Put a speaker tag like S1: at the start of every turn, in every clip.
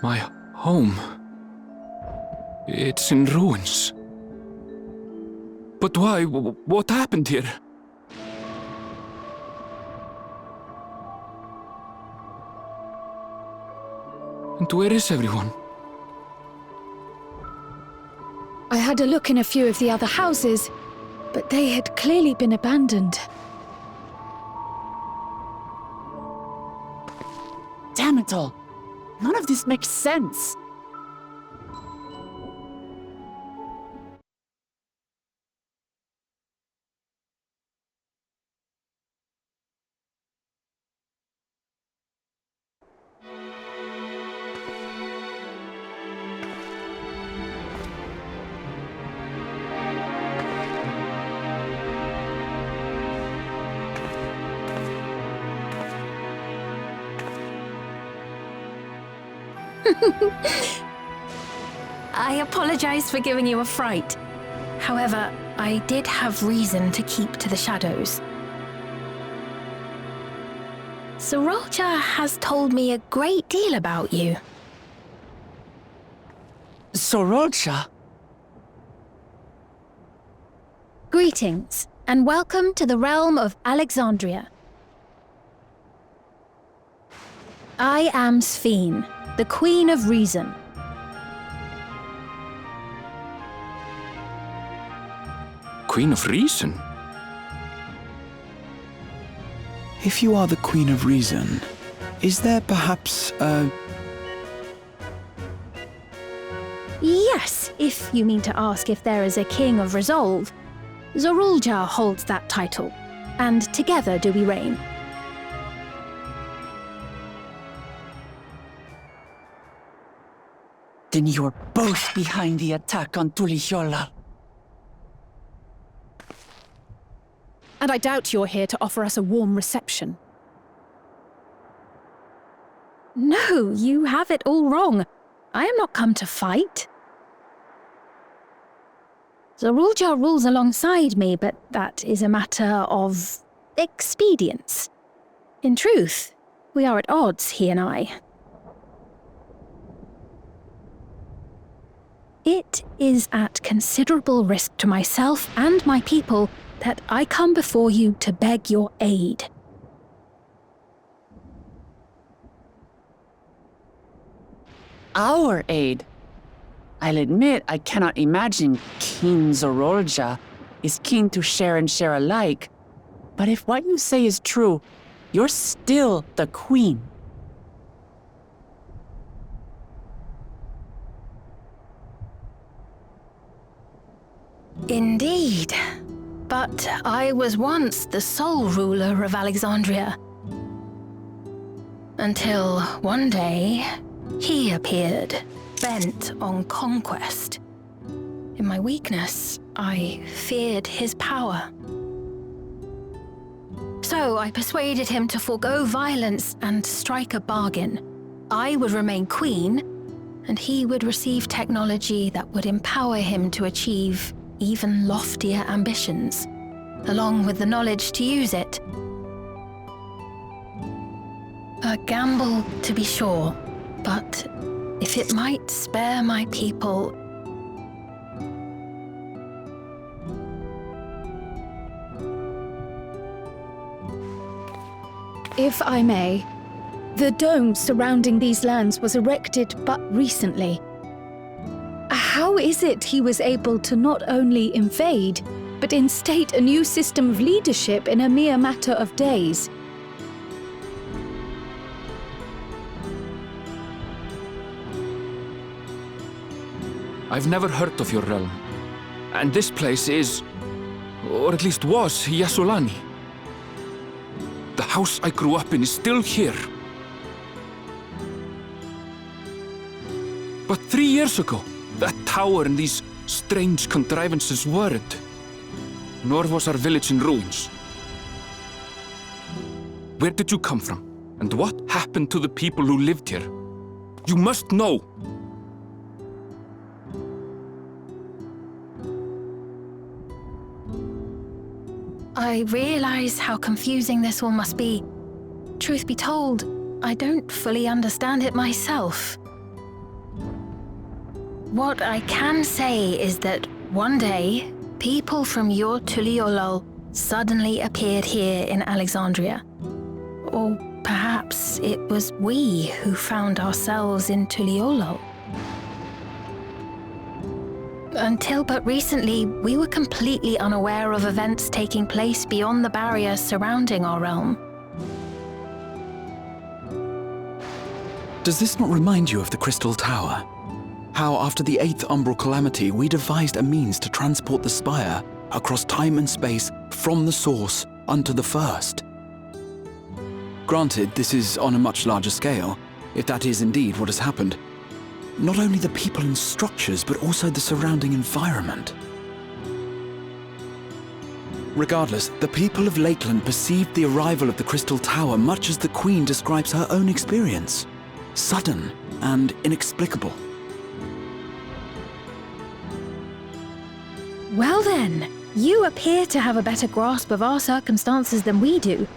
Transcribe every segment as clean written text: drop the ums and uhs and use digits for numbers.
S1: My home. It's in ruins. But why? What happened here? And where is everyone?
S2: I had a look in a few of the other houses, but they had clearly been abandoned.
S3: Damn it all! None of this makes sense!
S4: I apologize for giving you a fright. However, I did have reason to keep to the shadows. Sorolja has told me a great deal about you.
S3: Sorolja?
S4: Greetings, and welcome to the realm of Alexandria. I am Sphene, the Queen of Reason.
S1: Queen of Reason?
S5: If you are the Queen of Reason, is there perhaps a...
S4: Yes, if you mean to ask if there is a King of Resolve. Sorolja holds that title, and together do we reign.
S3: Then you're both behind the attack on Tuliyollal.
S2: And I doubt you're here to offer us a warm reception.
S4: No, you have it all wrong. I am not come to fight. Sorolja rules alongside me, but that is a matter of expedience. In truth, we are at odds, he and I. It is at considerable risk to myself and my people that I come before you to beg your aid.
S3: Our aid? I'll admit I cannot imagine King Sorolja is keen to share and share alike. But if what you say is true, you're still the Queen.
S4: Indeed. But I was once the sole ruler of Alexandria. Until one day, he appeared, bent on conquest. In my weakness, I feared his power. So I persuaded him to forego violence and strike a bargain. I would remain queen, and he would receive technology that would empower him to achieve even loftier ambitions, along with the knowledge to use it. A gamble, to be sure, but if it might spare my people...
S2: If I may, the dome surrounding these lands was erected but recently. How is it he was able to not only invade, but instate a new system of leadership in a mere matter of days?
S1: I've never heard of your realm. And this place is, or at least was, Yasolani. The house I grew up in is still here. But 3 years ago, that tower and these strange contrivances weren't. Nor was our village in ruins. Where did you come from? And what happened to the people who lived here? You must know!
S4: I realize how confusing this all must be. Truth be told, I don't fully understand it myself. What I can say is that one day, people from your Tuliolol suddenly appeared here in Alexandria. Or perhaps it was we who found ourselves in Tuliolol. Until but recently, we were completely unaware of events taking place beyond the barrier surrounding our realm.
S5: Does this not remind you of the Crystal Tower? How after the 8th Umbral Calamity, we devised a means to transport the Spire across time and space from the source unto the first. Granted, this is on a much larger scale, if that is indeed what has happened. Not only the people and structures, but also the surrounding environment. Regardless, the people of Lakeland perceived the arrival of the Crystal Tower much as the Queen describes her own experience. Sudden and inexplicable.
S2: Well then, you appear to have a better grasp of our circumstances than we do.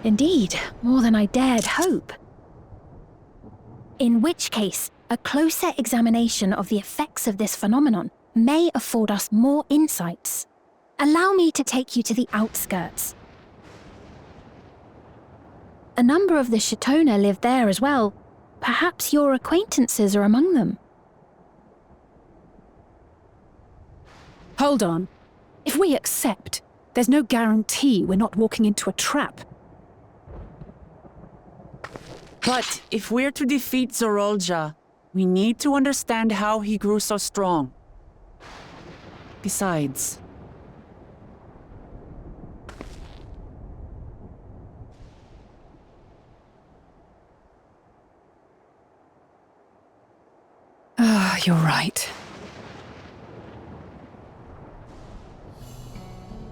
S2: Indeed, more than I dared hope. In which case, a closer examination of the effects of this phenomenon may afford us more insights. Allow me to take you to the outskirts. A number of the Shatona live there as well. Perhaps your acquaintances are among them.
S6: Hold on. If we accept, there's no guarantee we're not walking into a trap.
S3: But if we're to defeat Zorolja, we need to understand how he grew so strong. Besides...
S6: You're right.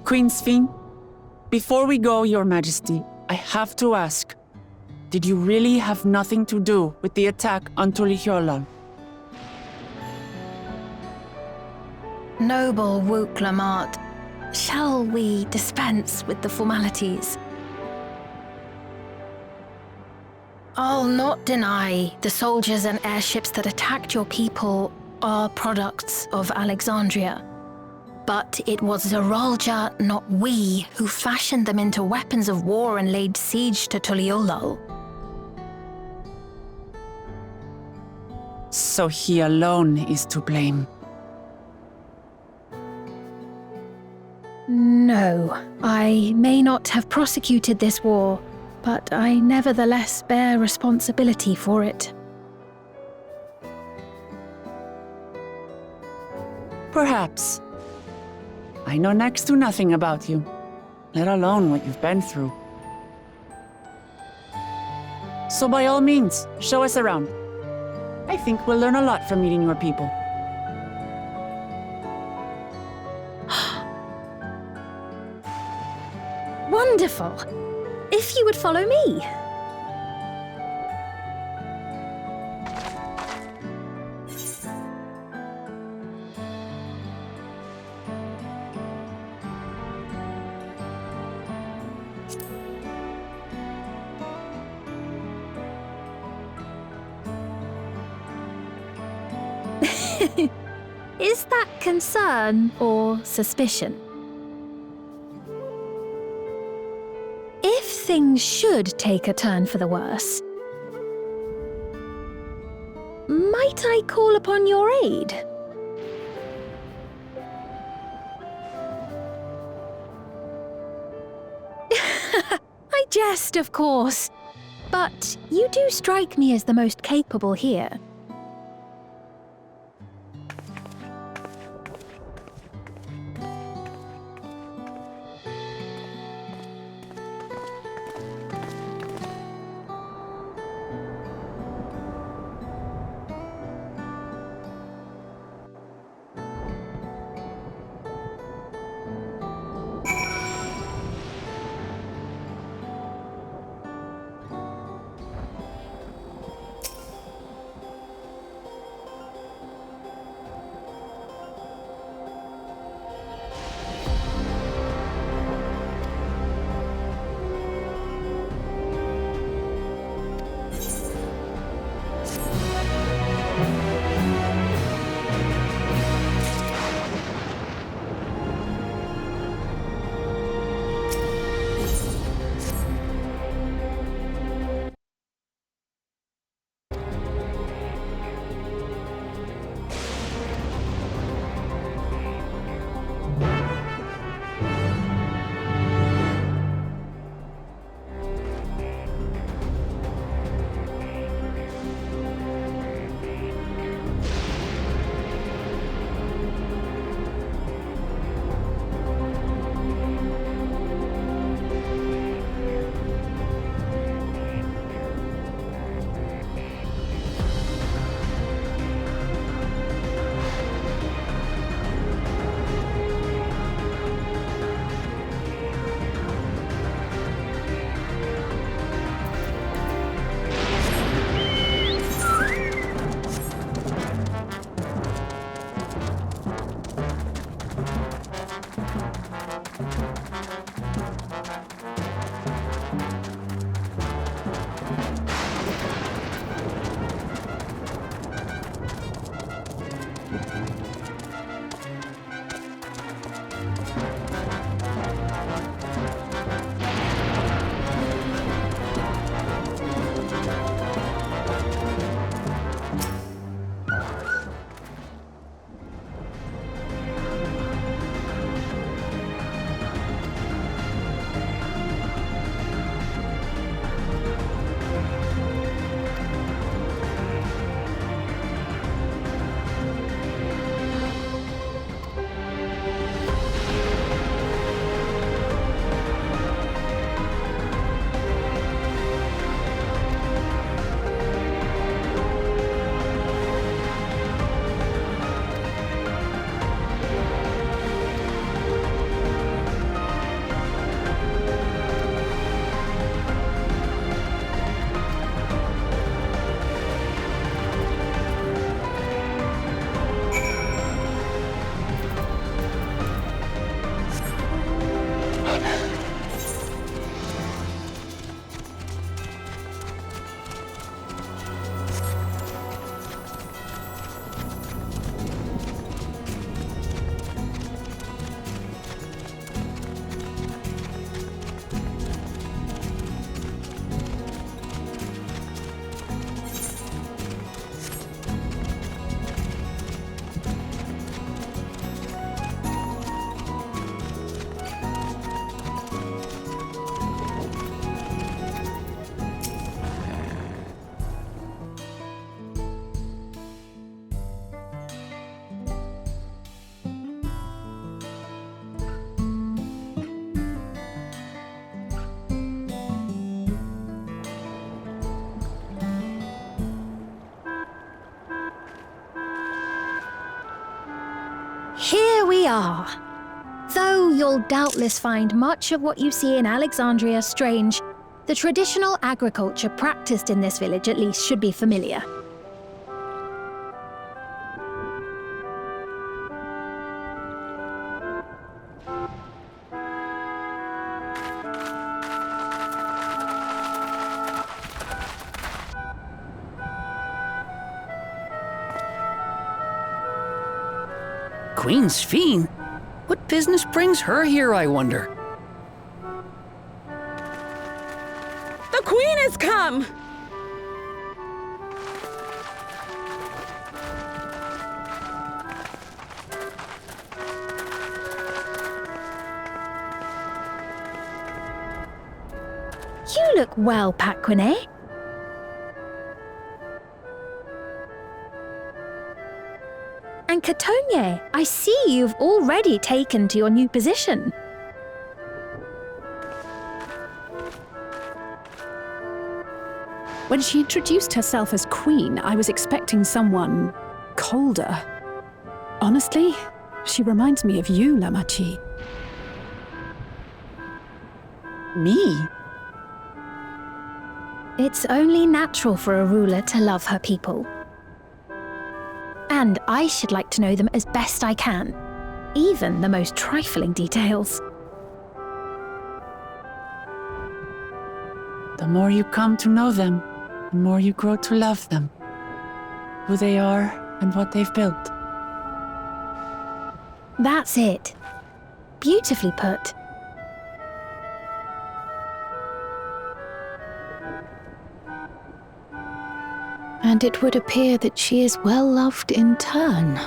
S3: Queen Sphene, before we go, Your Majesty, I have to ask, did you really have nothing to do with the attack on Tuliolol?
S4: Noble Wook Lamart, shall we dispense with the formalities? I'll not deny the soldiers and airships that attacked your people are products of Alexandria. But it was Zorolja, not we, who fashioned them into weapons of war and laid siege to Tuliolol.
S3: So he alone is to blame.
S2: No, I may not have prosecuted this war, but I nevertheless bear responsibility for it.
S3: Perhaps. I know next to nothing about you, let alone what you've been through. So by all means, show us around. I think we'll learn a lot from meeting your people.
S2: Wonderful! If you would follow me. Is that concern or suspicion? If things should take a turn for the worse, might I call upon your aid? I jest, of course, but you do strike me as the most capable here. Here we are. Though you'll doubtless find much of what you see in Alexandria strange, the traditional agriculture practiced in this village at least should be familiar.
S7: Queen's Fiend? What business brings her here, I wonder?
S3: The Queen has come!
S2: You look well, Paquine. And Catogne, I see you've already taken to your new position.
S6: When she introduced herself as queen, I was expecting someone colder. Honestly, she reminds me of you, Lamachi.
S3: Me?
S2: It's only natural for a ruler to love her people. And I should like to know them as best I can, even the most trifling details.
S3: The more you come to know them, the more you grow to love them. Who they are and what they've built.
S2: That's it. Beautifully put. And it would appear that she is well loved in turn.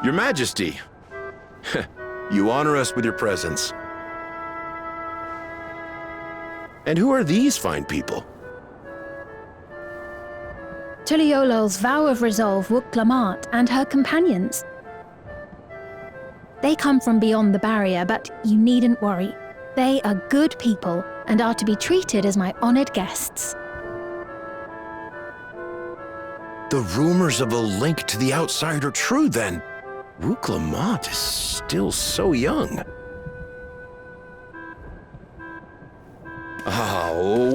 S8: Your Majesty, you honor us with your presence. And who are these fine people?
S2: Tuliolol's vow of resolve Wuk-Lamat and her companions. They come from beyond the barrier, but you needn't worry. They are good people and are to be treated as my honored guests.
S8: The rumors of a link to the outside are true, then. Wuk-Lamat is still so young.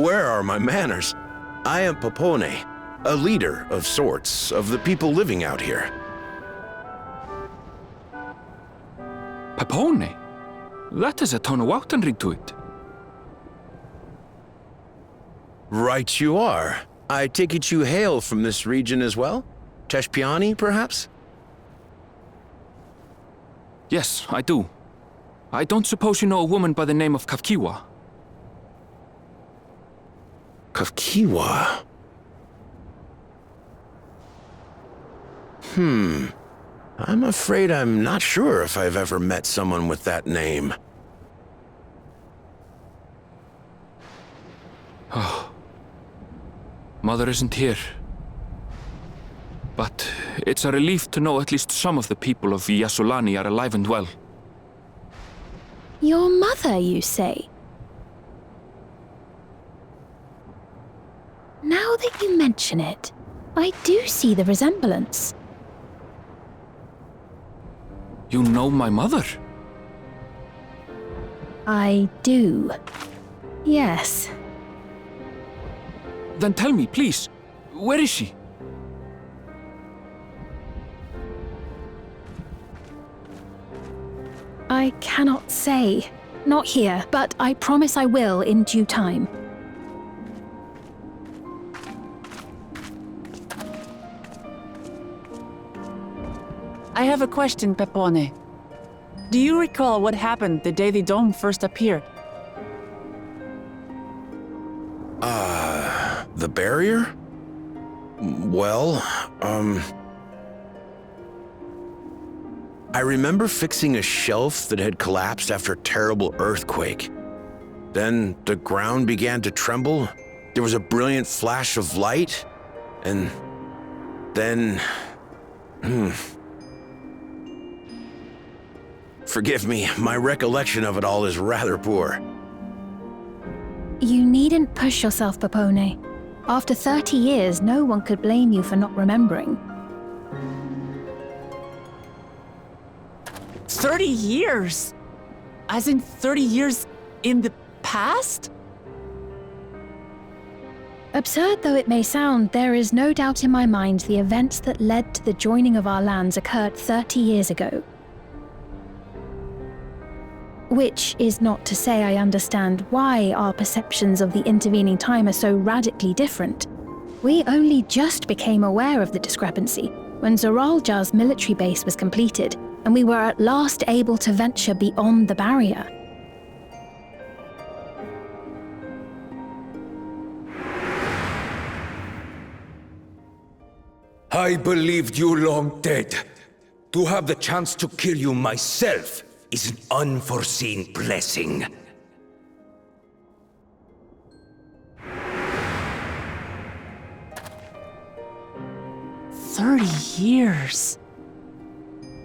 S8: Where are my manners? I am Popone, a leader of sorts of the people living out here.
S1: Papone? That is a Tonawautan to it.
S8: Right you are. I take it you hail from this region as well? Teshpiani, perhaps?
S1: Yes, I do. I don't suppose you know a woman by the name of Kafkiwa?
S8: Kafkiwa? I'm afraid I'm not sure if I've ever met someone with that name.
S1: Oh. Mother isn't here. But it's a relief to know at least some of the people of Yasulani are alive and well.
S4: Your mother, you say? Now that you mention it, I do see the resemblance.
S1: You know my mother?
S4: I do. Yes.
S1: Then tell me, please, where is she?
S4: I cannot say. Not here, but I promise I will in due time.
S3: I have a question, Pepone. Do you recall what happened the day the dome first appeared?
S8: The barrier? Well, I remember fixing a shelf that had collapsed after a terrible earthquake. Then the ground began to tremble. There was a brilliant flash of light, and then... Forgive me, my recollection of it all is rather poor.
S4: You needn't push yourself, Pepone. After 30 years, no one could blame you for not remembering.
S3: 30 years? As in 30 years in the past?
S4: Absurd though it may sound, there is no doubt in my mind the events that led to the joining of our lands occurred 30 years ago. Which is not to say I understand why our perceptions of the intervening time are so radically different. We only just became aware of the discrepancy when Zoralja's military base was completed, and we were at last able to venture beyond the barrier.
S9: I believed you long dead. To have the chance to kill you myself is an unforeseen blessing.
S3: Years.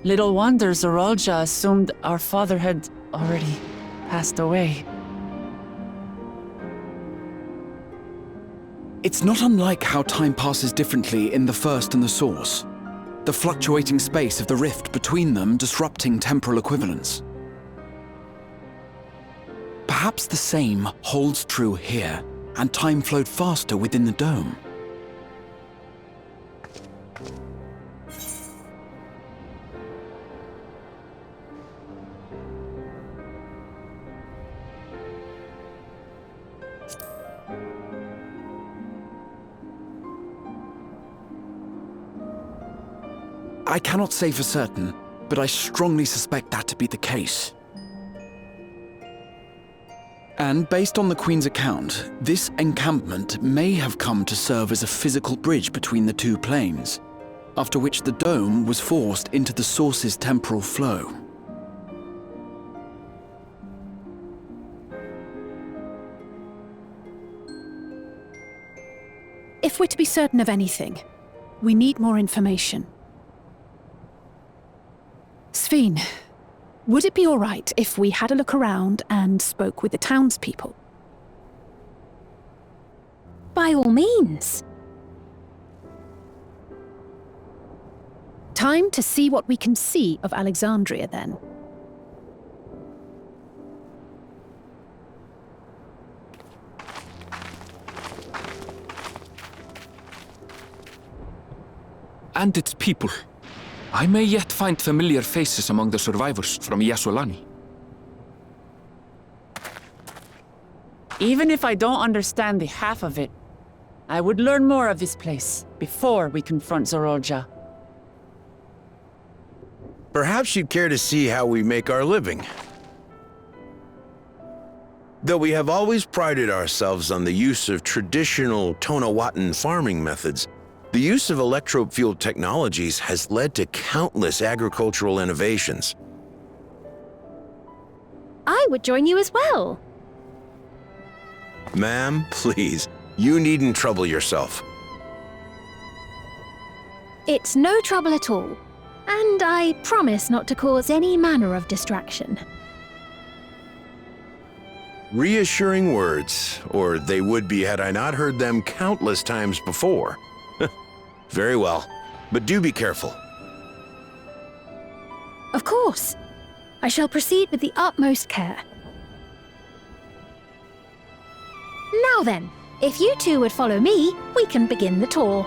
S3: Little wonder Zoralja assumed our father had already passed away.
S5: It's not unlike how time passes differently in the First and the Source. The fluctuating space of the rift between them disrupting temporal equivalence. Perhaps the same holds true here, and time flowed faster within the dome. I cannot say for certain, but I strongly suspect that to be the case. And based on the Queen's account, this encampment may have come to serve as a physical bridge between the two planes, after which the dome was forced into the Source's temporal flow.
S6: If we're to be certain of anything, we need more information. Sveen, would it be all right if we had a look around and spoke with the townspeople?
S4: By all means.
S6: Time to see what we can see of Alexandria, then.
S1: And its people. I may yet find familiar faces among the survivors from Yasulani.
S3: Even if I don't understand the half of it, I would learn more of this place before we confront Zorolja.
S8: Perhaps you'd care to see how we make our living. Though we have always prided ourselves on the use of traditional Tonawatan farming methods, the use of electro-fueled technologies has led to countless agricultural innovations.
S10: I would join you as well.
S8: Ma'am, please, you needn't trouble yourself.
S10: It's no trouble at all, and I promise not to cause any manner of distraction.
S8: Reassuring words, or they would be had I not heard them countless times before. Very well, but do be careful.
S10: Of course. I shall proceed with the utmost care. Now then, if you two would follow me, we can begin the tour.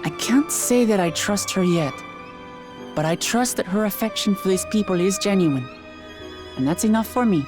S3: I can't say that I trust her yet, but I trust that her affection for these people is genuine, and that's enough for me.